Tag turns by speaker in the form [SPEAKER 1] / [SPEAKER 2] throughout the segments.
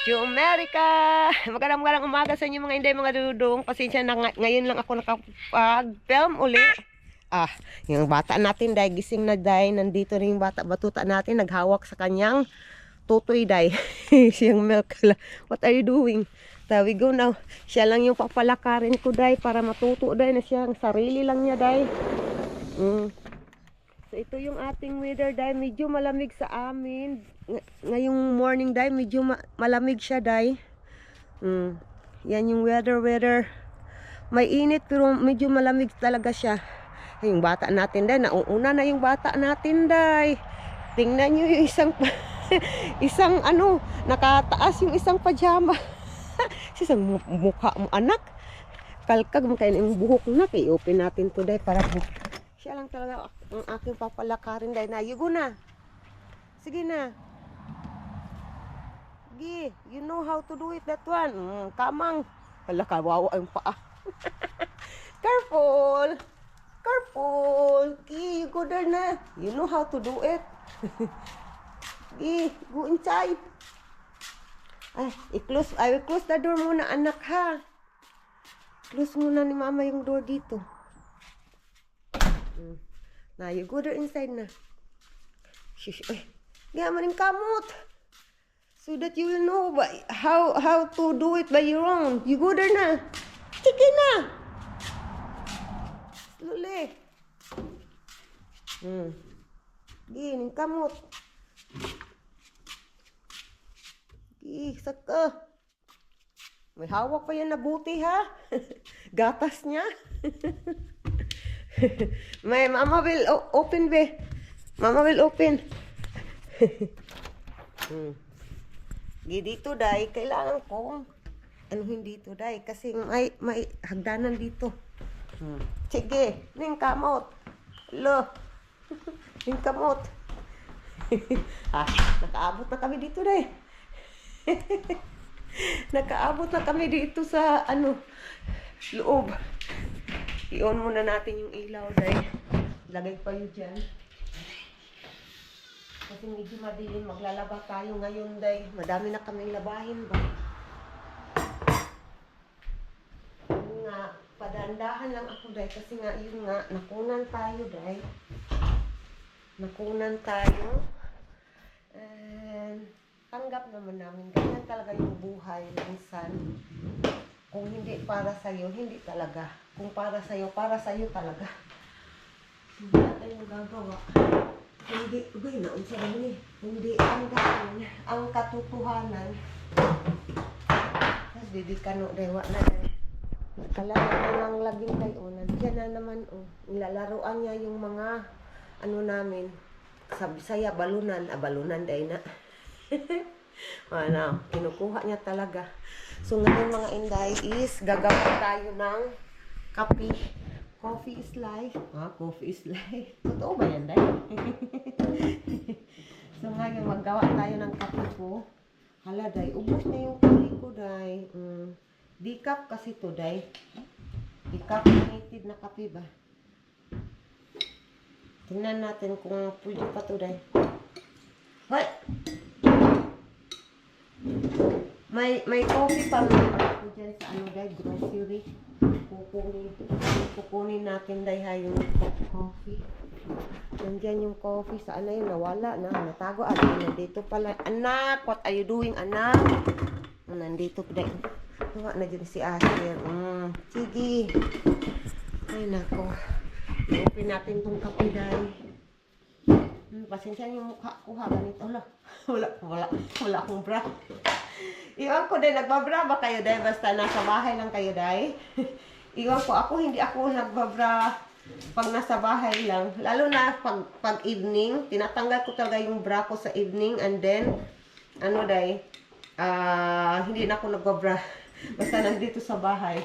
[SPEAKER 1] America! Magandang umaga sa inyo mga inday, mga dudong. Pasensya na ngayon lang ako nakapag-film uli. Yung bata natin, day, gising na, day. Nandito rin yung batuta natin, naghawak sa kanyang tutoy, day. Siyang milk. What are you doing? So we go now. Siya lang yung papalakarin ko, day, para matuto, day, na siyang sarili lang niya, day. So ito yung ating weather, day. Medyo malamig sa amin. Ngayong morning, day, medyo malamig siya, day. Yan yung weather. May init pero medyo malamig talaga siya. Yung bata natin, day, nauuna na yung bata natin, day. Tingnan nyo yung isang nakataas yung isang pajama. Isang mukha mo, anak. Kalkag mo kayo yung buhok na. I-open natin to, day, para siya lang talaga ang aking papalakarin, day, na. You go na. Sige na. Sige. You know how to do it, that one. Kamang. Hala, kawawa ang paa. Careful. Okay, you go there na. You know how to do it. Okay, go inside. I will close the door muna, anak, ha. Close muna ni mama yung door dito. Now, you go there inside na. Shush. Gaya mo rin kamot. So that you will know how to do it by your own. You go there na. Sige na. Slowly. Gini, kamot. Saka. May hawak pa yan na buti, ha? Gatas niya. May mama will open, be. Mama will open. Dito, day, kailangan ko anuhin dito, day, kasi may hagdanan dito. Sige, ning kamot. Lo. Ning kamot. Nakaabot na kami dito, day. Nakaabot na kami dito sa loob. I-on muna natin yung ilaw, day. Lagay pa yun dyan. Kasi medyo madilim. Maglalaba tayo ngayon, day. Madami na kaming labahin ba. Yun nga, padandahan lang ako, day. Kasi nga, yun nga, nakunan tayo, day. Nakunan tayo. And tanggap naman namin. Ganyan talaga yung buhay minsan. Kung hindi para sa'yo, hindi talaga. Kung para sa'yo talaga. Hindi natin yung gagawa. Hindi ang katotohanan. Tapos didikano, dewa na. Kalala na lang laging kayo. Nandiyan na naman, Nilalaroan niya yung mga, namin. Sa Bisaya, balunan. Balunan, day na. Kinukuha niya talaga. So ngayon, mga inday, is gagawa tayo ng kape. Coffee is life. Coffee is life. Totoo ba yan, day? So ngayon, maggawa tayo ng kape ko. Hala, day, ubos na yung kape ko, day. Decaf kasi to, day. Decaffeinated na kape ba? Tingnan natin kung pwede pa to, day. Hoy! May coffee pa ako dyan sa day, grocery. Kukunin natin, day, ha, yung coffee. Nandyan yung coffee. Saan na yun? Nawala na. Natago. Nandito pala. Anak! What are you doing, anak? Nandito, day. Nawa na dyan si Asher. Sige. Ay, nako. I-open natin tong kape, day. Pasensya yung mukha ko, ha. Ganito. Wala akong bra. Iwan ko, day, nagbabra ba kayo, day? Basta nasa bahay lang kayo, day. Iwan ko, hindi ako nagbabra pag nasa bahay lang. Lalo na pag evening, tinatanggal ko talaga yung bra ko sa evening, and then, day, hindi na ako nagbabra. Basta nandito sa bahay.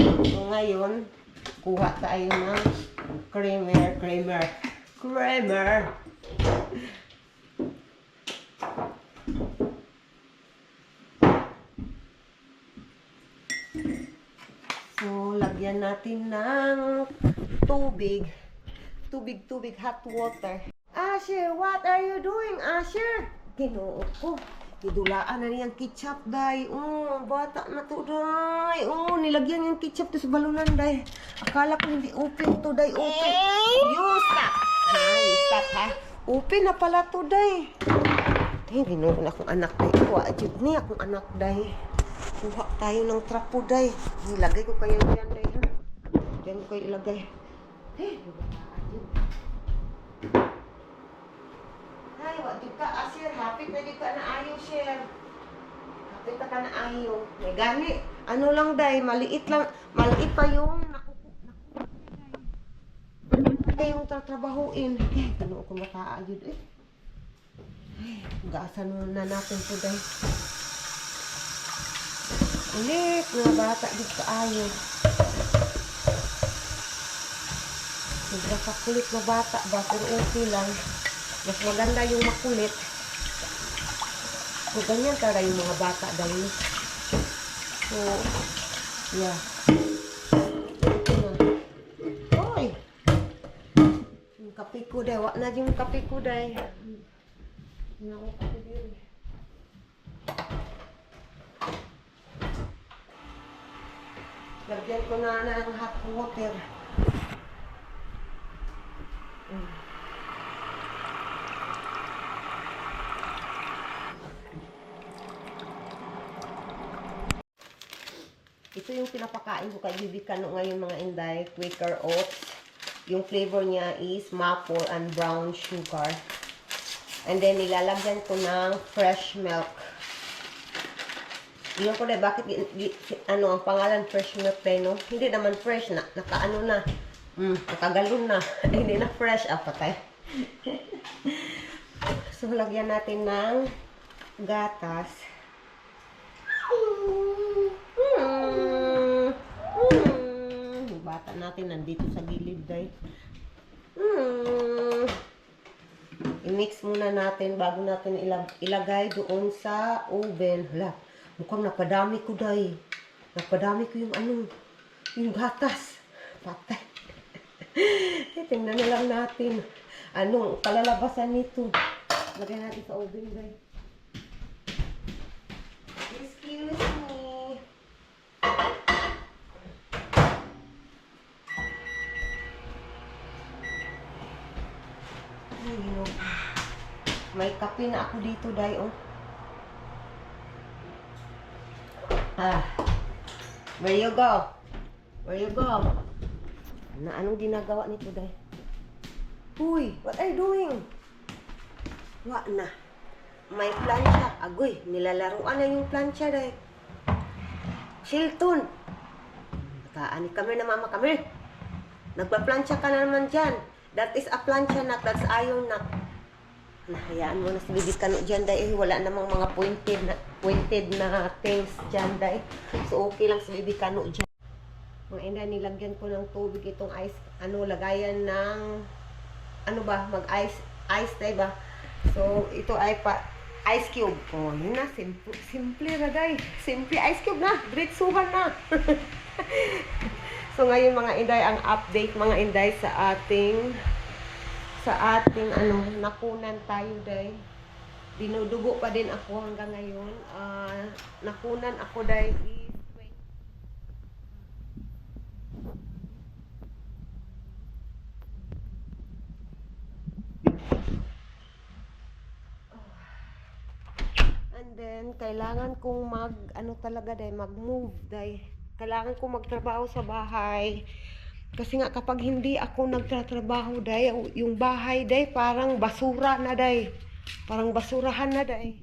[SPEAKER 1] So, ngayon, kuha tayo ng creamer. So, lagyan natin ng tubig, hot water. Asher, what are you doing, Asher? Ginoo ko. Kidulaan na niyang ketchup, day. Oh, bata na to, day. Oh, nilagyan yung ketchup to sa balunan, day. Akala ko hindi open to, day. Open. You stop. Ha, you stop, ha? Open na pala to, day. Ay, ginoon akong anak, day. Kuha, jud ni akong anak, day. Kuha tayo ng trapo, day. Nilagay ko kayo dyan, day, ha? Diyan ko kayo ilagay. Eh, ay, wag ka, asir, hapit na dito na ayaw, share. Hapit na ka na ayaw. May gani. Ano lang, day, maliit lang. Maliit pa yung yung tatrabahuin. Eh, tanong ko mataayod, eh. Ay, gaasan na natin po, day. Ulit, mga bata, dito ayaw. Sobra ka kulit na bata ba, pero okay lang. Mas maganda yung makulit. So, ganyan talaga yung mga bata dahil. So, yeah. Oy! Yung kape ko dahil. Wak na yung kape ko dahil. Hindi ako kape dahil. Lagyan ko na ng hot water. Ito yung pinapakain ko kay Bibi Kano ngayon mga inday, Quaker Oats. Yung flavor niya is maple and brown sugar. And then nilalagyan ko ng fresh milk. Yun ko na, bakit, ano, ang pangalan fresh milk tayo, no? Hindi naman fresh na, nakaano na. Nakagalon na. Hindi na fresh, patay. So, lagyan natin ng gatas. Bata natin nandito sa gilid, day. I-mix muna natin bago natin ilagay doon sa oven. Hala, mukhang napadami ko, day. Napadami ko yung ano, yung gatas. Patay. Tingnan na lang natin anong kalalabasan nito. Lagay natin sa oven, day. Excuse me. Ayun. May kape na ako dito, day, oh. Where you go? Where you go? Anong ginagawa nito, day? Uy, what are you doing? Wa na. May plancha. Agoy, nilalaruan na yung plancha, day. Shilton. Kaani kami na mama kami. Nagpa-plancha ka na naman dyan. That is a plancha, nak. That's iron, nak. Nahayaan mo na si Bibi Kano dyan, day. Wala namang mga pointed na things dyan, day. So, okay lang si Bibi Kano dyan. Mga inday, nilagyan ko ng tubig itong ice, lagayan ng, ice, day ba? So, ito ay ice cube. Oh, yun na, simple na, day. Simple ice cube na. Diretsuhan na. So, ngayon mga inday, ang update mga inday sa ating nakunan tayo, day. Dinudugo pa din ako hanggang ngayon. Nakunan ako, day, is and then, kailangan kong mag-move, day. Kailangan kong magtrabaho sa bahay. Kasi nga, kapag hindi ako nagtatrabaho, day, yung bahay, day, parang basura na, day. Parang basurahan na, day.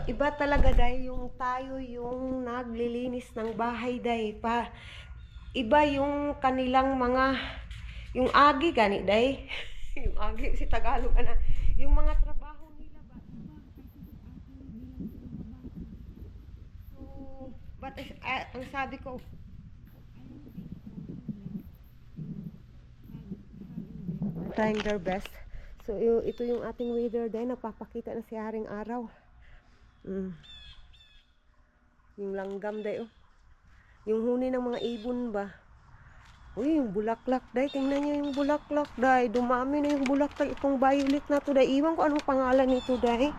[SPEAKER 1] Iba talaga, day, yung tayo yung naglilinis ng bahay, day. Iba yung kanilang yung agi gani, day. Yung agi si Tagalog na. Yung mga trabaho nila ba? So, But ang sabi ko, trying their best. So ito yung ating weather day, napapakita na si Haring Araw. Yung langgam day, oh. Yung huni ng mga ibon ba. Uy, yung bulaklak day, tingnan nyo yung bulaklak day. Dumami na yung bulaklak, itong violet na to day. Iwan ko anong pangalan nito day.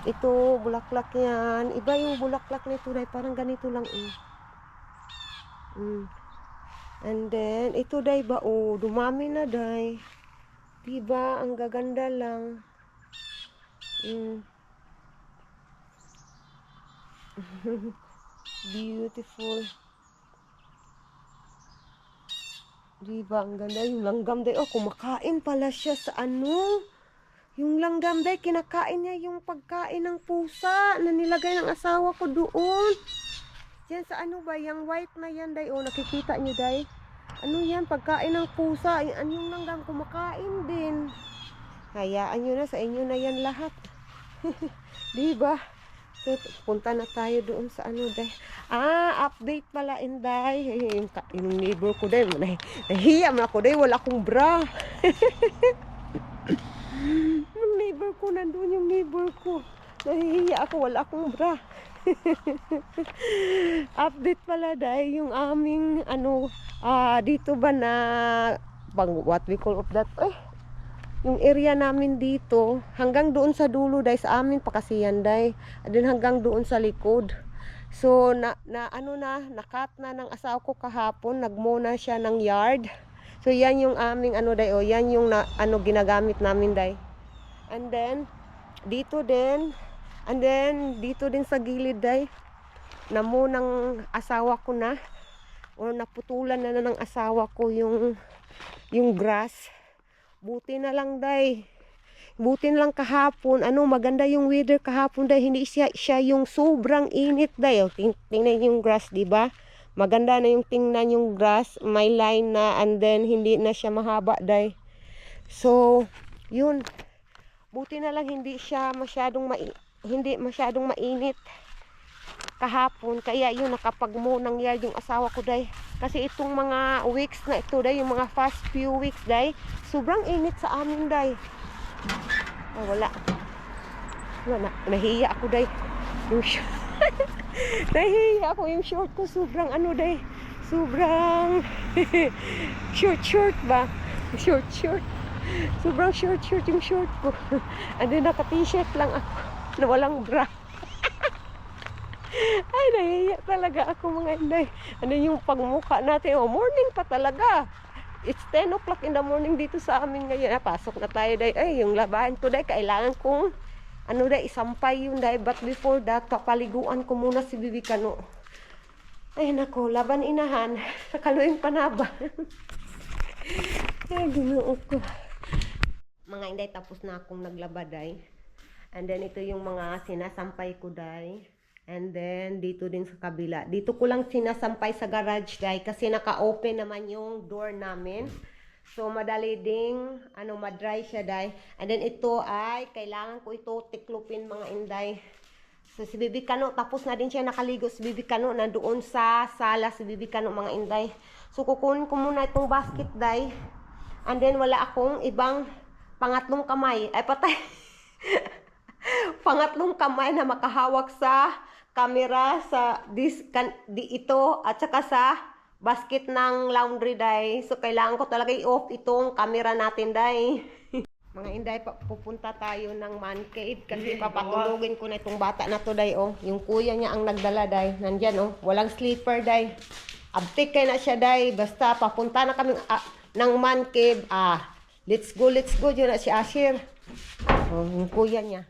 [SPEAKER 1] Ito, bulaklak yan. Iba yung bulaklak nito day, parang ganito lang. And then, ito day ba, oh, dumami na day. Diba, ang gaganda lang. Beautiful. Diba, ang ganda yung langgam day. Oh, kumakain pala siya sa ano. Yung langgam day, kinakain niya yung pagkain ng pusa na nilagay ng asawa ko doon. Yan sa ano ba, yung white na yan day. Oh, nakikita niyo day. Ano yan, pagkain ng pusa. Yung langgam kumakain din. Hayaan nyo na, sa inyo na yan lahat. Diba? So, punta na tayo doon sa ano day. Update pala Inday. Yung neighbor ko day, nahiya man ako day, wala akong bra. Yung neighbor ko, nandun yung neighbor ko. Nahihiya ako, wala akong bra. Update pala day, yung aming ano, dito ba na what we call of that, yung area namin dito, hanggang doon sa dulo day, sa amin pa kasi yan day, and then hanggang doon sa likod. So nakat na ng asawa ko kahapon, nagmow na siya ng yard. So yan yung aming ano day, yan yung ginagamit namin day. And then dito din, and then dito din sa gilid day, namo ng asawa ko na, or naputulan na ng asawa ko yung grass. Buti na lang day. Buti na lang kahapon. Maganda yung weather kahapon day. Hindi siya yung sobrang init day. Tingnan yung grass, di ba? Maganda na yung tingnan yung grass. May line na, and then hindi na siya mahaba day. So, yun. Buti na lang hindi masyadong mainit kahapon, kaya yun nakapag-mow ng yard yung asawa ko day. Kasi itong mga weeks na ito day, yung mga past few weeks day, sobrang init sa amin day. Wala, nahiya ako day. Nahiya ako yung short ko, sobrang day, sobrang short ba, short sobrang short yung short ko. And then naka t-shirt lang ako na walang bra. Ay, nahiya talaga ako mga Inday. Ano yung pagmukha natin? Morning pa talaga. It's 10 o'clock in the morning dito sa amin ngayon. Pasok na tayo day. Ay, yung labahan ko day, kailangan kong isampay yun day. But before that, papaliguan ko muna si Bibi Kano. Ay, nako, laban inahan. Sa kaluing panaba. Ay, ginuo ko. Mga Inday, tapos na akong naglaba day. And then, ito yung mga sinasampay ko day. And then, dito din sa kabila. Dito ko lang sinasampay sa garage, day. Kasi naka-open naman yung door namin. So, madali ding, madry siya, day. And then, ito ay, kailangan ko ito tiklupin, mga Inday. So, si Bibi Kano, tapos na din siya nakaligo. Si Bibi Kano, nandoon sa sala si Bibi Kano, mga Inday. So, kukunin ko muna itong basket, day. And then, wala akong ibang pangatlong kamay. Ay, patay. Pangatlong kamay na makahawak sa camera sa ito at saka sa basket ng laundry day. So kailangan ko talaga i-off itong camera natin day. Mga Inday, pupunta tayo ng man cave kasi papatulogin ko na itong bata na to day. Yung kuya niya ang nagdala day. Nandyan walang sleeper day. Abtik kay na siya day. Basta papunta na kami ng man cave. Let's go. Yun na si Asher. Yung kuya niya.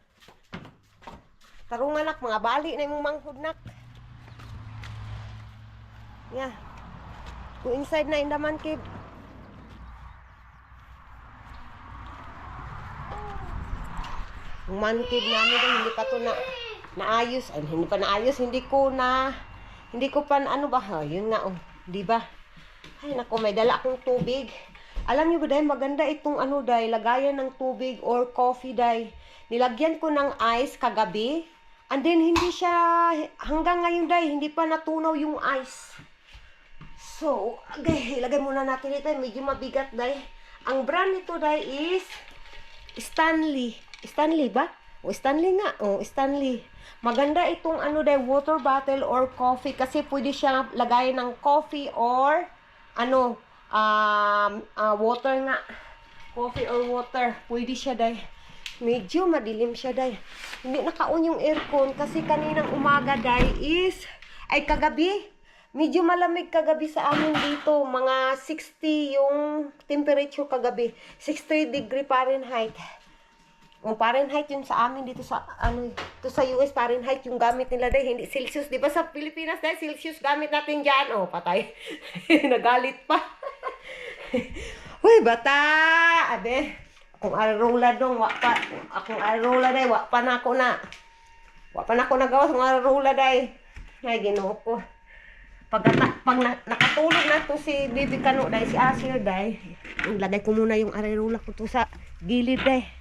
[SPEAKER 1] Tarong anak, mga bali na yung manghod nak. Yeah. Go inside na in the man cave. Yung man cave namin din, hindi pa to naayos. Ay, hindi pa naayos, hindi ko pa yun nga di ba? Ay nako, may dala akong tubig. Alam niyo ba dahil maganda itong dahil lagayan ng tubig or coffee dahil nilagyan ko ng ice kagabi. And then, hindi siya, hanggang ngayon dahil, hindi pa natunaw yung ice. So, okay, ilagay muna natin ito. Medyo mabigat dahil. Ang brand nito dahil is Stanley. Stanley ba? O, Stanley nga. O, Stanley. Maganda itong ano dahil, water bottle or coffee. Kasi pwede siya lagayin ng coffee or ano, water nga. Coffee or water. Pwede siya dahil. Medyo madilim siya dahil. Hindi naka-on yung aircon kasi kaninang umaga dahil is, ay kagabi, medyo malamig kagabi sa amin dito. Mga 60 yung temperature kagabi. 63 degree Fahrenheit. Yung Fahrenheit yun sa amin dito sa, ano, ito sa US Fahrenheit yung gamit nila dahil, hindi Celsius. Di ba sa Pilipinas dahil Celsius gamit natin dyan? Oh, patay. Nagalit pa. Uy, bata! Abe. Akong arola dong, akong arola day, wak pa na ako nagawa, akong arola day. Ay, Ginoo ko. Pag nakatulog na to si Bibi Kano day, si Asir day, lagay ko muna yung arola ko to sa gilid day.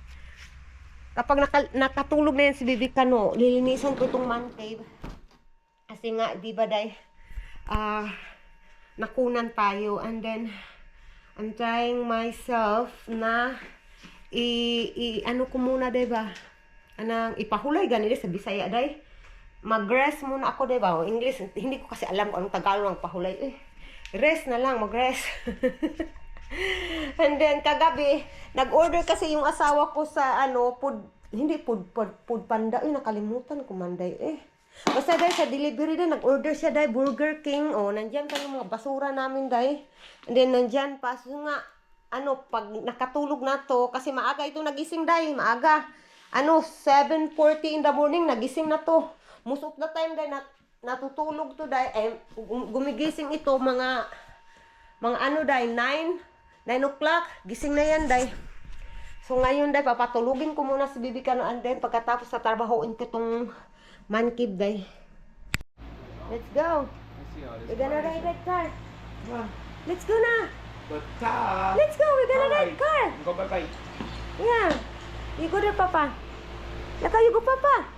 [SPEAKER 1] Kapag nakatulog na yan si Bibi Kano, lilinisan ko itong man cave. Kasi nga, di ba day, nakunan tayo, and then, I'm trying myself na ano ko muna, diba? Anang ipahulay ganito sa Bisaya, day. Mag-rest muna ako, diba? O English, hindi ko kasi alam kung anong Tagalog ng pahulay. Rest na lang, mag-rest. And then, kagabi, nag-order kasi yung asawa ko sa, ano, food panda. Nakalimutan ko man, day. Basta, day, sa delivery, day, nag-order siya, day, Burger King. O, nandyan pa yung mga basura namin, day. And then, nandyan pa, so nga, ano, pag nakatulog na to, kasi maaga ito nagising dahil, maaga. Ano, 7:40 in the morning, nagising na to. Most of the time dahil, natutulog to dahil, gumigising ito, mga ano dahil, 9 o'clock, gising na yan dahil. So ngayon dahil, papatulugin ko muna si Bibi Kano, and then, pagkatapos sa trabahoin ko itong man cave dahil. Let's go. We're gonna ride that car. Let's go na. Let's go, we're gonna ride car.
[SPEAKER 2] Go bye-bye.
[SPEAKER 1] Yeah. You go there, Papa. Laka, you go, Papa.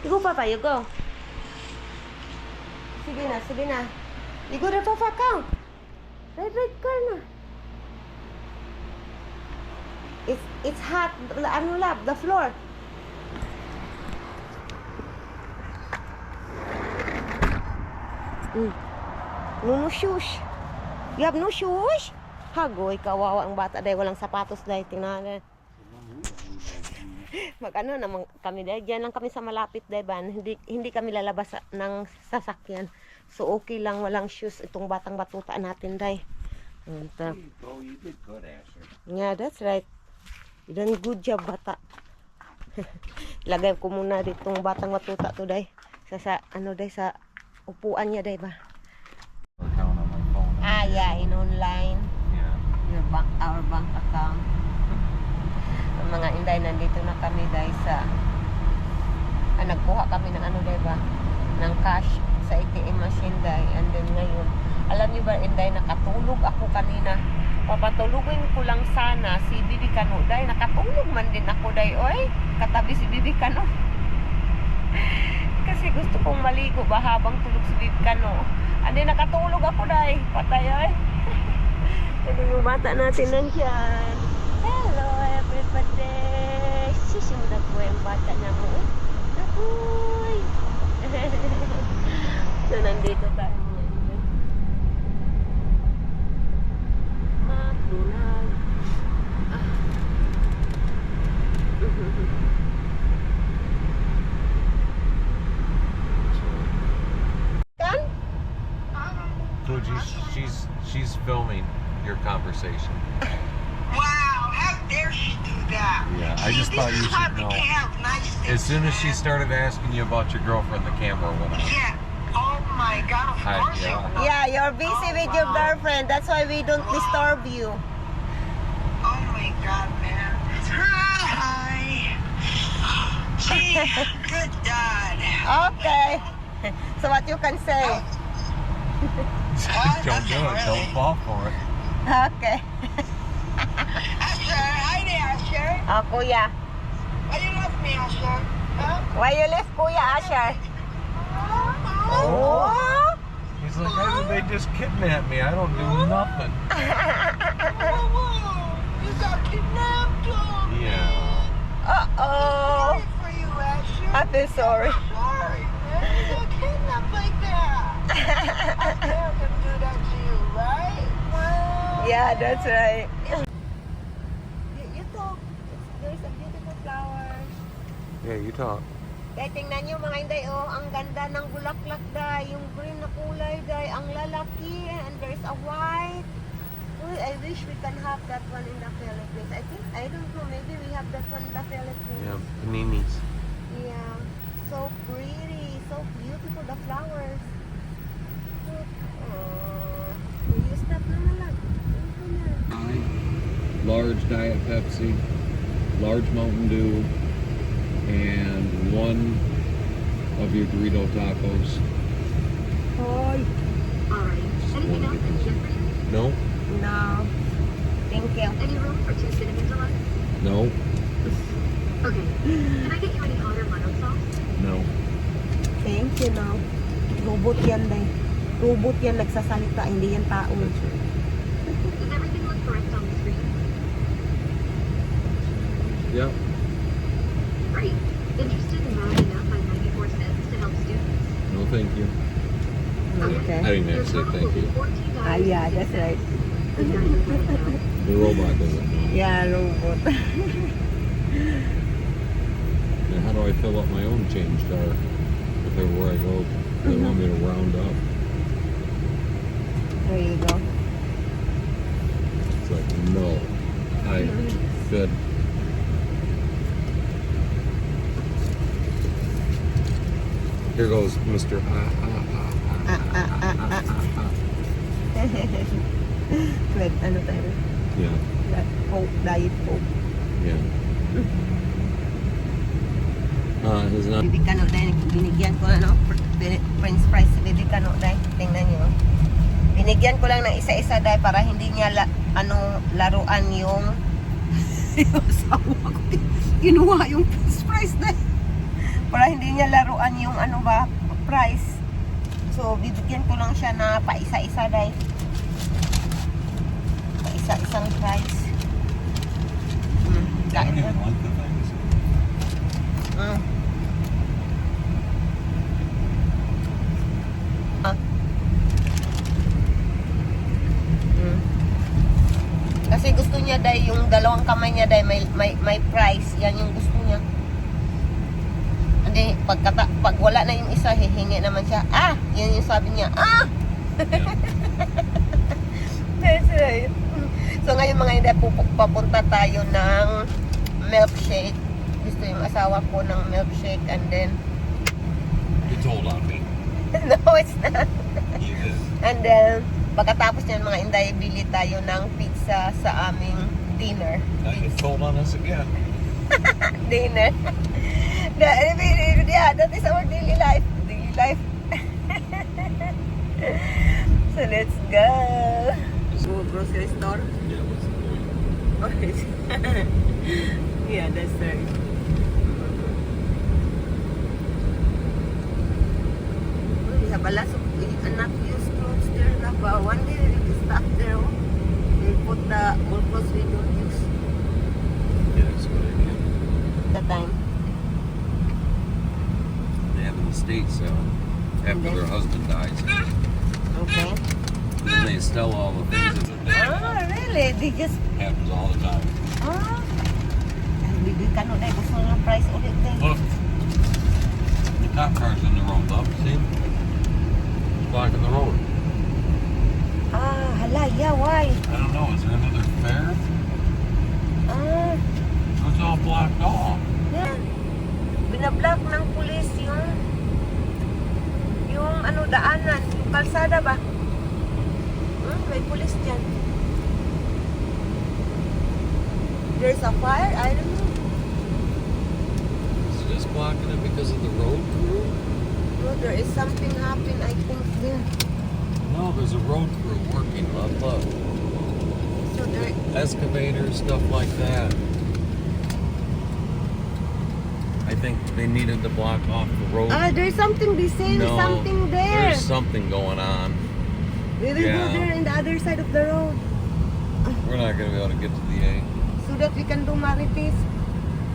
[SPEAKER 1] You go, Papa, you go. Sige na. You go there, Papa, come. Ride car na. It's hot. Ano lab, the floor. No shoes. You have no shoes? Hagoy, kawawa ang bata dahil walang sapatos dahil tingnan. Mag-ano naman kami dahil dyan lang kami sa malapit dahil ba? Hindi kami lalabas ng sasakyan. So okay lang, walang shoes itong batang batuta natin dahil.
[SPEAKER 2] Oh, you did good, Asher.
[SPEAKER 1] Yeah, that's right. You done good job, bata. Lagay ko muna ditong batang batuta to dahil. Sa ano dahil sa upuan niya dahil ba? Yeah, in online.
[SPEAKER 2] Yeah.
[SPEAKER 1] Our bank account. Ang mga inday, nandito na kami dahil sa nagkuha kami ng ano diba, ng cash sa ATM machine dahil. And then ngayon, alam niyo ba inday, nakatulog ako kanina. Papatulugin ko lang sana si Bibi Kano dahil nakatulog man din ako dahil. Oy, katabi si Bibi Kano. Kasi gusto kong maligo ba habang tulog si Bibi Kano. Andi nakatulog ako dahil. Patay ay. Ito yung bata natin nandiyan. Hello everybody. Susunod po yung bata niya mo. Akoy. So nandito tayo. Matulog.
[SPEAKER 2] Fuji, she's filming your conversation.
[SPEAKER 3] Wow, how dare she do that?
[SPEAKER 2] Yeah, I just thought you should know. As soon as she started asking you about your girlfriend, the camera went off.
[SPEAKER 3] Yeah. Oh my God, of
[SPEAKER 2] Hi,
[SPEAKER 3] course
[SPEAKER 2] yeah.
[SPEAKER 3] it was.
[SPEAKER 1] Yeah, you're busy with your girlfriend. That's why we don't disturb you.
[SPEAKER 3] Oh my God, man. Hi. Gee, good God.
[SPEAKER 1] Okay. So what you can say?
[SPEAKER 2] Don't do it. Don't fall for it.
[SPEAKER 1] Okay.
[SPEAKER 3] Asher, hi there, Asher.
[SPEAKER 1] Kuya.
[SPEAKER 3] Why you love me, Asher?
[SPEAKER 1] Why you left Kuya Asher? Oh!
[SPEAKER 2] He's like, how did they just kidnap me? I don't do nothing.
[SPEAKER 3] You got kidnapped,
[SPEAKER 2] Yeah.
[SPEAKER 1] Uh-oh.
[SPEAKER 3] for you, Asher.
[SPEAKER 1] I feel sorry.
[SPEAKER 3] Sorry, man. You got kidnapped like that. I can't do that to you, right? Wow.
[SPEAKER 1] Yeah, that's right. You talk. There's a beautiful flowers.
[SPEAKER 2] Yeah, you talk.
[SPEAKER 1] Kaya tingnan nyo mga inday, oh, ang ganda ng bulaklak day, yung green na kulay day, ang lalaki, and there's a white. Uy, I wish we can have that one in the Philippines. I don't know, maybe we have that one in the Philippines.
[SPEAKER 2] Yeah, paninis.
[SPEAKER 1] Yeah, so pretty, so beautiful, the flowers. Oh, will you stop na lang?
[SPEAKER 2] Large Diet Pepsi, large Mountain Dew, and one of your Dorito tacos.
[SPEAKER 1] Hoy.
[SPEAKER 4] Alright.
[SPEAKER 2] Just
[SPEAKER 4] Anything
[SPEAKER 2] one
[SPEAKER 4] else
[SPEAKER 2] of
[SPEAKER 4] I can
[SPEAKER 2] the
[SPEAKER 4] get for you?
[SPEAKER 2] No?
[SPEAKER 1] No. Thank you.
[SPEAKER 4] Any room for 2 cinnamon delights?
[SPEAKER 2] No?
[SPEAKER 4] Okay. Can I get you any hot or mild sauce?
[SPEAKER 2] No.
[SPEAKER 1] Thank you, no. Robot yan, day. Robot yan nagsasalita, hindi yan tao.
[SPEAKER 2] That's right.
[SPEAKER 4] Does everything look correct on the screen?
[SPEAKER 2] Yep.
[SPEAKER 4] Great. Interested in rounding up by 94 cents to help students?
[SPEAKER 2] No, thank you. I
[SPEAKER 1] Okay.
[SPEAKER 2] didn't
[SPEAKER 4] Your
[SPEAKER 2] actually
[SPEAKER 4] total
[SPEAKER 2] thank
[SPEAKER 4] will be
[SPEAKER 2] you.
[SPEAKER 4] $14.06.
[SPEAKER 1] Ah, yeah, that's right.
[SPEAKER 2] The robot doesn't know.
[SPEAKER 1] Yeah, robot.
[SPEAKER 2] And how do I fill up my own change jar? If everywhere I go, they want me to round up.
[SPEAKER 1] There you go.
[SPEAKER 2] It's like, no. I good. Here goes Mr.
[SPEAKER 1] Wait, ano tayo?
[SPEAKER 2] Yeah,
[SPEAKER 1] Coke, diet Coke.
[SPEAKER 2] yeah. His not.
[SPEAKER 1] Baby Kano dahil binigyan ko ano, French fries sa Baby Kano dahil. Tingnan nyo. Binigyan ko lang ng isa-isa dahil para hindi niya laruan yung yung asawa ko. Kinuha yung French fries dahil. Para hindi niya laruan yung ano ba, price. So, bibigyan ko lang siya na paisa-isa dahil. Paisa-isang price. Kain na.
[SPEAKER 2] like the things.
[SPEAKER 1] Mm. Ah. Mm. Kasi gusto niya dahil yung dalawang kamay niya dahil may price. Yan yung gusto niya. Hindi, pag wala na yung isa, hihingi naman siya. Ah! Yan yung sabi niya. Ah! That's right. So ngayon mga hindi, papunta tayo ng milkshake. Gusto yung asawa ko ng milkshake and then
[SPEAKER 2] You told on me.
[SPEAKER 1] no, it's not.
[SPEAKER 2] You did.
[SPEAKER 1] And then pagkatapos niyan mga inday, bili tayo ng pizza sa aming dinner.
[SPEAKER 2] Now you told on us again.
[SPEAKER 1] Dinner. Yeah, that is our daily life. Daily life. So let's go. Go grocery store.
[SPEAKER 2] Yeah, what's the point?
[SPEAKER 1] Yeah, that's right. We have a lot of not used clothes there. But one day we stop there. We put the old clothes we don't use.
[SPEAKER 2] Yeah, that's what I did.
[SPEAKER 1] The time.
[SPEAKER 2] They have an estate sale after their husband dies.
[SPEAKER 1] Okay.
[SPEAKER 2] And they sell all the things that they
[SPEAKER 1] Ah, really? They just
[SPEAKER 2] happens all the time.
[SPEAKER 1] ah. Bibig ka no, dahil gusto ng price ulit din.
[SPEAKER 2] Look, the cop car's in the road, love. See? Blocking the road.
[SPEAKER 1] Ah, hala, yeah, why?
[SPEAKER 2] I don't know. Is there another fair?
[SPEAKER 1] Ah,
[SPEAKER 2] It's all blocked off.
[SPEAKER 1] yeah. Binablock ng pulis yung ano, daanan, yung kalsada ba? May pulis dyan. There's a fire? I don't know.
[SPEAKER 2] Is it just blocking it because of the road crew?
[SPEAKER 1] No, there is something happened, I think, there.
[SPEAKER 2] No, there's a road crew working, love. Look.
[SPEAKER 1] So there,
[SPEAKER 2] Excavators, stuff like that. I I think they needed to block off the road.
[SPEAKER 1] There's something they say,
[SPEAKER 2] No,
[SPEAKER 1] something there.
[SPEAKER 2] There's something going on.
[SPEAKER 1] We will go
[SPEAKER 2] yeah.
[SPEAKER 1] there in the other side of the road
[SPEAKER 2] We're not gonna be able to get to the A.
[SPEAKER 1] so that we can do Marites.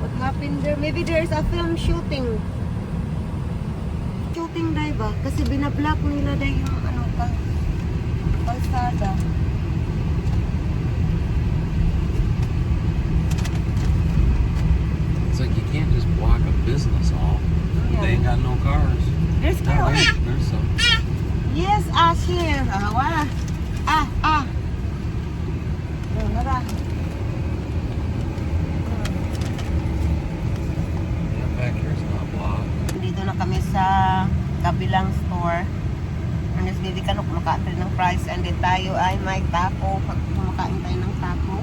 [SPEAKER 1] What happened there? Maybe there's a film shooting. Shooting dahil ba? Kasi binablock nila dahil yung kalsada.
[SPEAKER 2] It's like you can't just block a business off.
[SPEAKER 1] Yeah.
[SPEAKER 2] They ain't got no cars.
[SPEAKER 1] There's
[SPEAKER 2] No,
[SPEAKER 1] cars.
[SPEAKER 2] there's some.
[SPEAKER 1] Yes, here. Wala. Nara.
[SPEAKER 2] Yeah, back here's not blocked.
[SPEAKER 1] Dito na kami sa kabilang store. And just bili ka kumakain ng fries and then tayo ay may taco. Pag kumakain tayo ng taco.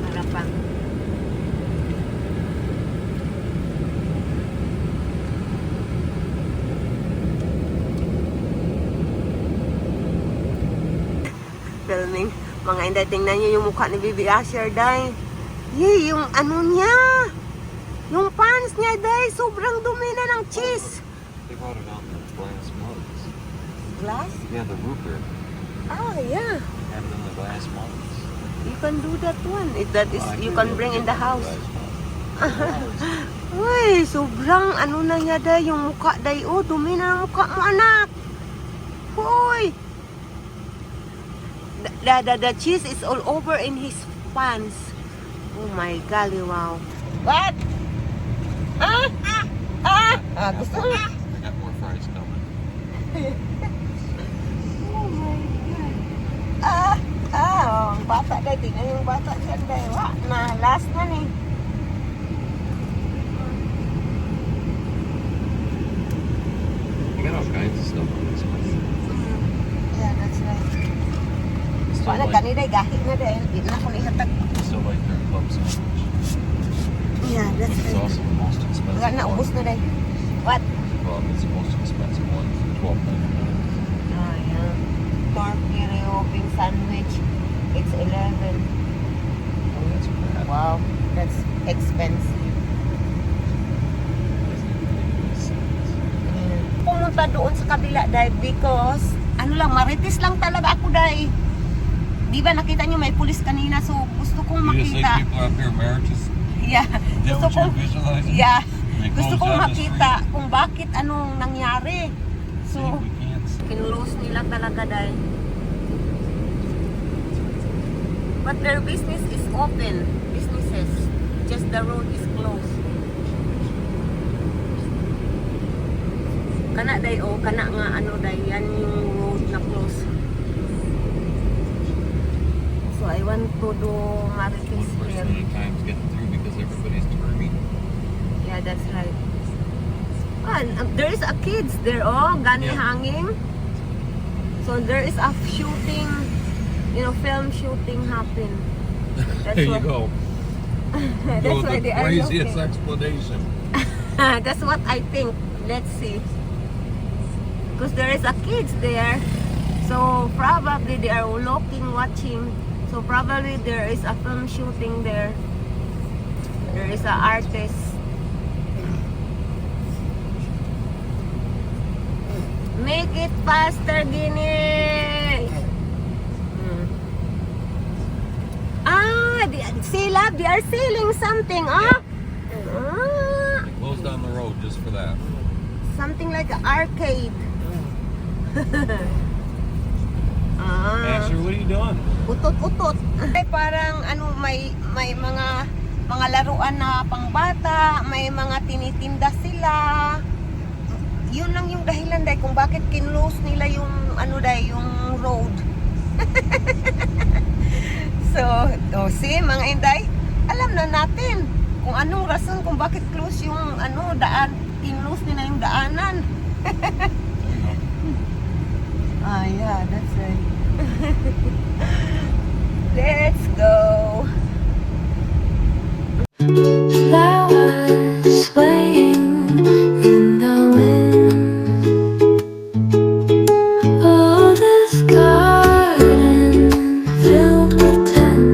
[SPEAKER 1] Harapan. Filming. Mga inday, tingnan nyo yung mukha ni Bibi Asher, day. Yee, yung ano niya. Yung pants niya, day. Sobrang dumi na ng cheese.
[SPEAKER 2] They brought it on the glass mugs.
[SPEAKER 1] Glass?
[SPEAKER 2] Yeah, the root beer.
[SPEAKER 1] Ah, yeah.
[SPEAKER 2] Have it in the glass mugs.
[SPEAKER 1] You can do that one. If that is,
[SPEAKER 2] I
[SPEAKER 1] you
[SPEAKER 2] could
[SPEAKER 1] can bring in the house.
[SPEAKER 2] glass mugs.
[SPEAKER 1] Uy, sobrang ano na niya, day. Yung mukha, day. Oh, dumi na ng mukha mo, anak. Uy. The cheese is all over in his pants. Oh my golly, wow. What? Gusto mo?
[SPEAKER 2] I got more fries coming.
[SPEAKER 1] Oh my God. Ang bata day. Tingnan yung bata dyan day. Na, last na ni.
[SPEAKER 2] You got all kinds of stuff on this one.
[SPEAKER 1] Yeah, that's right.
[SPEAKER 2] Still
[SPEAKER 1] Wala
[SPEAKER 2] like,
[SPEAKER 1] kani day, gahi na day. Di na ako nihatag.
[SPEAKER 2] still like their club sandwich.
[SPEAKER 1] Yeah, that's
[SPEAKER 2] Which is
[SPEAKER 1] right.
[SPEAKER 2] also the most expensive
[SPEAKER 1] Wala na, ubos
[SPEAKER 2] one.
[SPEAKER 1] na day. What?
[SPEAKER 2] Well, it's the most expensive one. $12.99.
[SPEAKER 1] Yeah. Turkey reopening sandwich. It's 11.
[SPEAKER 2] Oh, that's bad.
[SPEAKER 1] Wow, that's expensive. Pumunta doon sa kabila dahil because ano lang, marites lang talaga ako dahil. Di ba nakita nyo may pulis kanina, so gusto kong
[SPEAKER 2] You just think
[SPEAKER 1] makita.
[SPEAKER 2] people out there emeritus?
[SPEAKER 1] Yeah,
[SPEAKER 2] Is that
[SPEAKER 1] gusto
[SPEAKER 2] what you're
[SPEAKER 1] kong
[SPEAKER 2] visualizing?
[SPEAKER 1] yeah,
[SPEAKER 2] They
[SPEAKER 1] gusto
[SPEAKER 2] closed
[SPEAKER 1] kong
[SPEAKER 2] down the
[SPEAKER 1] makita kung bakit anong nangyari.
[SPEAKER 2] See,
[SPEAKER 1] So,
[SPEAKER 2] we can't see.
[SPEAKER 1] kinlose nila talaga dahil. But their business is open. Businesses. Just the road is closed. Kana day kana nga ano day yan yung road na close. So I want to do Marites
[SPEAKER 2] First
[SPEAKER 1] here.
[SPEAKER 2] many times getting through because everybody's turning.
[SPEAKER 1] Yeah, that's right. And there is a kids there, oh, gani
[SPEAKER 2] Yeah.
[SPEAKER 1] hanging. So there is a shooting, film shooting happen. That's
[SPEAKER 2] There you
[SPEAKER 1] what,
[SPEAKER 2] go.
[SPEAKER 1] That's
[SPEAKER 2] Go
[SPEAKER 1] why
[SPEAKER 2] with
[SPEAKER 1] they
[SPEAKER 2] the
[SPEAKER 1] are
[SPEAKER 2] craziest
[SPEAKER 1] looking.
[SPEAKER 2] explanation.
[SPEAKER 1] That's what I think. Let's see. Because there is a kids there. So probably they are looking, watching. So probably there is a film shooting there. There is an artist. Make it faster, Gini! They are selling something,
[SPEAKER 2] Yeah.
[SPEAKER 1] Ah,
[SPEAKER 2] They closed down the road just for that.
[SPEAKER 1] something like an arcade.
[SPEAKER 2] Asher, what are you doing?
[SPEAKER 1] Utot-utot. Parang may mga laruan na pangbata, may mga tinitinda sila. Yun lang yung dahilan dahil kung bakit kinlose nila yung yung road. So, see mga inday, alam na natin kung anong rason kung bakit close yung daan, kinlose nila yung daanan. Yeah, that's right. Let's go.
[SPEAKER 5] Flowers swaying in the wind. Oh, this garden filled with tender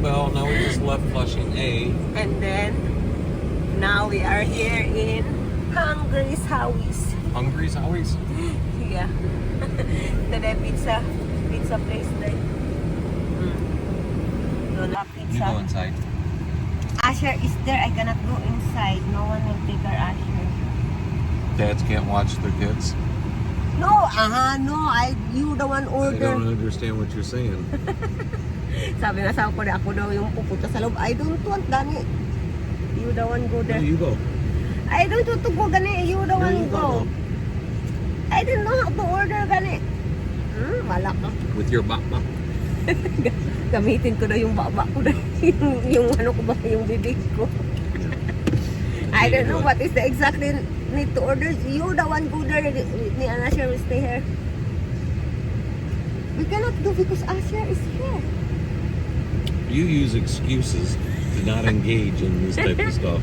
[SPEAKER 2] Bell. Now we just left Flushing A.
[SPEAKER 1] And then, now we are here in Hungry's House.
[SPEAKER 2] Hungry's always.
[SPEAKER 1] Yeah. The pizza place there. No, not
[SPEAKER 2] You
[SPEAKER 1] pizza.
[SPEAKER 2] go inside.
[SPEAKER 1] Asher is there. I cannot go inside. No one will take our Asher.
[SPEAKER 2] Dads can't watch their kids.
[SPEAKER 1] No, no. You the one
[SPEAKER 2] I
[SPEAKER 1] order.
[SPEAKER 2] don't understand what you're saying.
[SPEAKER 1] Sabi nga sa ako na ako daw yung pupunta sa loob. I don't want, Dani. You the one go
[SPEAKER 2] No,
[SPEAKER 1] there.
[SPEAKER 2] you go.
[SPEAKER 1] I don't want to go, Gani. You the
[SPEAKER 2] No,
[SPEAKER 1] one
[SPEAKER 2] you
[SPEAKER 1] go.
[SPEAKER 2] go.
[SPEAKER 1] I didn't know how to order, Gani. Wala ka.
[SPEAKER 2] With your bakbak.
[SPEAKER 1] Gamitin ko na yung baba ko na. yung ano ko ba, yung bibig ko. I don't know what is the exactly need to order. You the one go there. Ni Asher will stay here. We cannot do because Asher is here.
[SPEAKER 2] You use excuses to not engage in this type of stuff.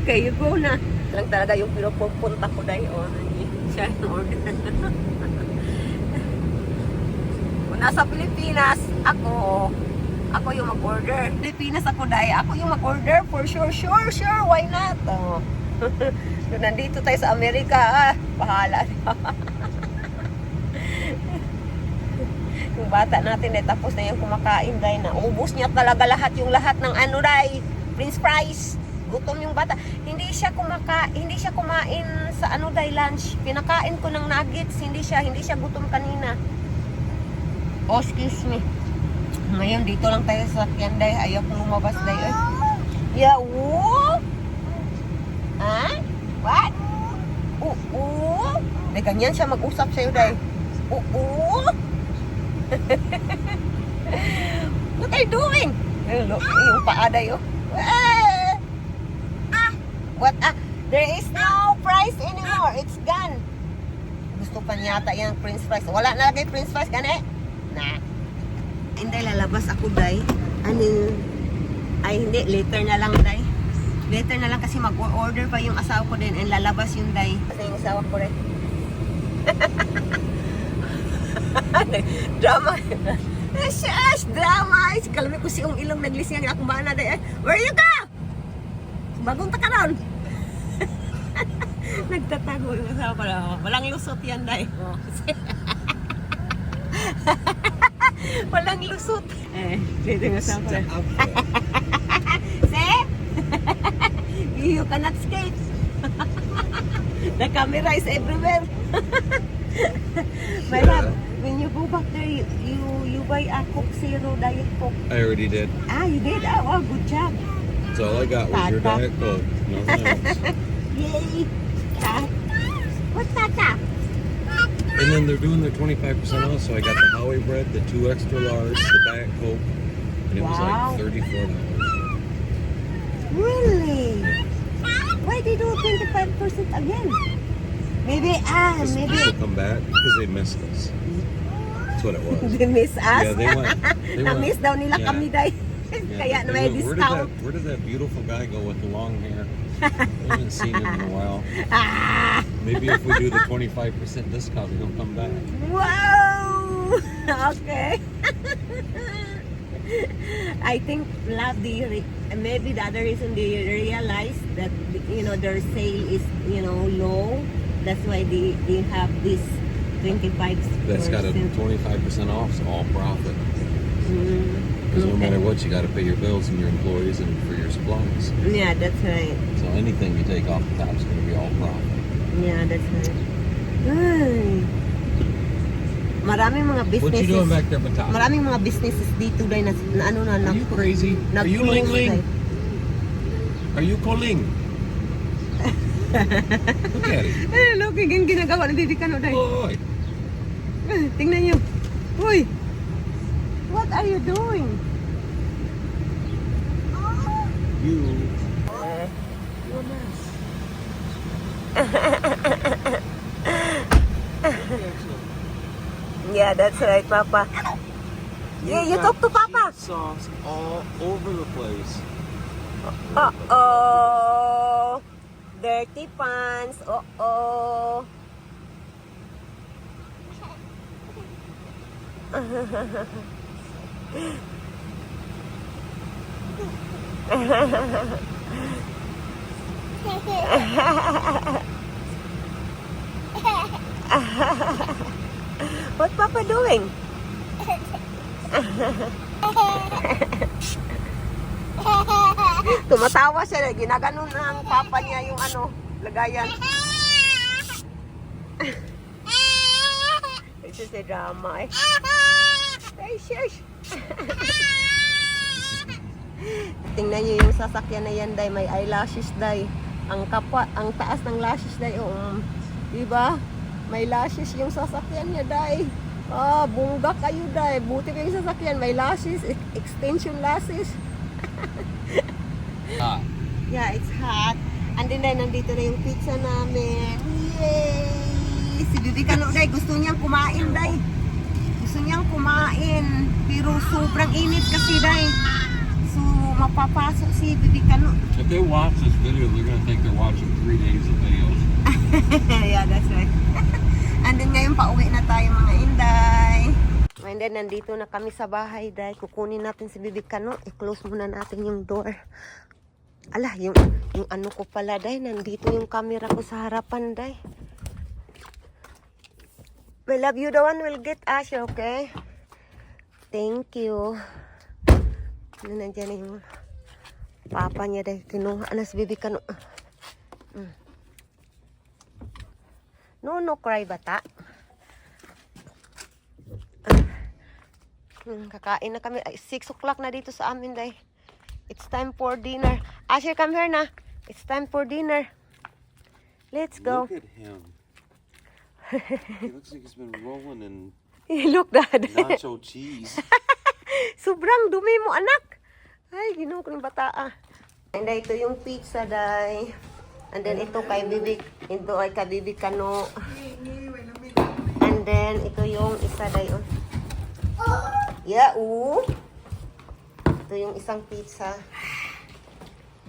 [SPEAKER 1] Okay, you go na. Lang talaga yung pinupunta ko dahil siya yung order. Kung nasa Pilipinas, ako yung mag-order. Pilipinas ako dahil ako yung mag-order for sure, why not? Kung nandito tayo sa Amerika, bahala. Yung bata natin tapos na yung kumakain dahil naubos niya talaga lahat ng ano dahil French fries. Gutom yung bata. Hindi siya kumain sa ano dahil lunch. Pinakain ko ng nuggets. Hindi siya gutom kanina. Oh, excuse me. Ngayon dito lang tayo sa sakyan dahil ayaw kong lumabas dahil. Yeah, woo? Ha? What? Dahil ganyan siya mag-usap sa'yo dahil. What are you doing? Yung paa dahil. What? There is no price anymore. It's gone. Gusto pa niyata yung French fries. Wala na lagay French fries, gani? Nah. Hindi, lalabas ako, day. Hindi. Later na lang, day. Later na lang kasi mag-order pa yung asawa ko din and lalabas yung day. Kasi yung asawa ko rin. Drama. Shush! Drama! Kalami ko siyong ilong naglising ang akong bana, day. Where you go? Bagong takaron. Nagtatago yung asawa ko na. Walang lusot yan, day. Walang lusot. Dito yung asawa ko na. See? You cannot skate. The camera is everywhere. My love, when you go back there, you buy a Coke Zero Diet Coke.
[SPEAKER 2] I already did.
[SPEAKER 1] You did? Oh, good job.
[SPEAKER 2] So all I got was your
[SPEAKER 1] Tata.
[SPEAKER 2] Diet Coke. Nothing else.
[SPEAKER 1] Yay! What's Tata?
[SPEAKER 2] And then they're doing their 25% off, so I got the Howie bread, the 2 extra large, the Diet Coke, and it was
[SPEAKER 1] Wow.
[SPEAKER 2] like $34.
[SPEAKER 1] Really? Why they do 25% again? Maybe,
[SPEAKER 2] Because
[SPEAKER 1] maybe
[SPEAKER 2] people come back because they missed us. That's what it was.
[SPEAKER 1] they miss us.
[SPEAKER 2] Yeah, they went.
[SPEAKER 1] Na-miss daw nila
[SPEAKER 2] Yeah.
[SPEAKER 1] kami dahil.
[SPEAKER 2] Yeah,
[SPEAKER 1] Kaya na
[SPEAKER 2] they
[SPEAKER 1] may
[SPEAKER 2] went,
[SPEAKER 1] discount.
[SPEAKER 2] Where did that beautiful guy go with the long hair? I haven't seen him in a while. Maybe if we do the 25% discount, he'll come back.
[SPEAKER 1] Wow! Okay. I think maybe the other reason they realize that their sale is low. That's why they have this 25%.
[SPEAKER 2] That's got a 25% off, so all profit. Because no matter what, you got to pay your bills and your employees and for your supplies.
[SPEAKER 1] Yeah, that's right.
[SPEAKER 2] So anything you take off the top is going to be all profit.
[SPEAKER 1] Yeah, that's right. Ay. Maraming mga
[SPEAKER 2] What you doing
[SPEAKER 1] businesses.
[SPEAKER 2] back there, Batas?
[SPEAKER 1] Maraming mga businesses dito dahil
[SPEAKER 2] Are you crazy? Are you Ling Ling? Are you Koling? Look at it.
[SPEAKER 1] Look, yung ginagawa ng Didi Kano dahil.
[SPEAKER 2] Boy.
[SPEAKER 1] Tingnan niyo. Uy! What are you doing?
[SPEAKER 2] You.
[SPEAKER 1] Yeah, that's right, Papa. Yeah, you talk to Papa.
[SPEAKER 2] Sauce all over the place.
[SPEAKER 1] Uh-oh. Dirty pants. Uh-oh. What Papa doing? Tumatawa siya. Ginaganon ng papa niya yung ano, lagayan. Ito si drama eh. Ay, shush. Tingnan niyo yung sasakyan na yan, day. May eyelashes, day. Ang taas ng lashes, day. Diba? May lashes yung sasakyan niya, day. Bungga kayo, day. Buti pa yung sasakyan. May lashes, extension lashes.
[SPEAKER 2] Hot.
[SPEAKER 1] Yeah, it's hot. And then, nandito na yung pizza namin. Yay! Si Bibi Kano, day, gusto niyang kumain, day. Gusto niyang kumain. Pero sobrang init kasi, day. So, mapapasok si Bibi Kano.
[SPEAKER 2] If they watch this video, they're gonna think they're watching 3 days of videos.
[SPEAKER 1] Yeah, that's right. And then, ngayon pauwi na tayo, mga inday. And then, nandito na kami sa bahay, day. Kukunin natin si Bibi Kano. I-close muna natin yung door. Ala, yung ano ko pala, day. Nandito yung camera ko sa harapan, day. My love, you the one will get Asher, okay? Thank you. Nandiyan na yung papa niya, day. Kinuha na si Bibi Kano. No cry, bata. Kakain na kami. 6 o'clock na dito sa amin, day. It's time for dinner. Asher, come here na. It's time for dinner. Let's go.
[SPEAKER 2] Look at him. He looks like he's been rolling in
[SPEAKER 1] Look, Dad.
[SPEAKER 2] nacho cheese.
[SPEAKER 1] Sobrang dumi mo, anak. Ay, ginoo ko yung bata, And then, ito yung pizza, day. And then, ito kay Bibi. Ito ay kay Bibi Kano. And then, ito yung isa, day. Yeah, Ito yung isang pizza.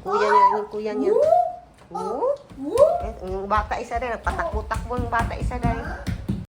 [SPEAKER 1] Kuya niya, yung kuya niya. Yung bata isa rin. Nagpatakbo-takbo yung bata isa, day.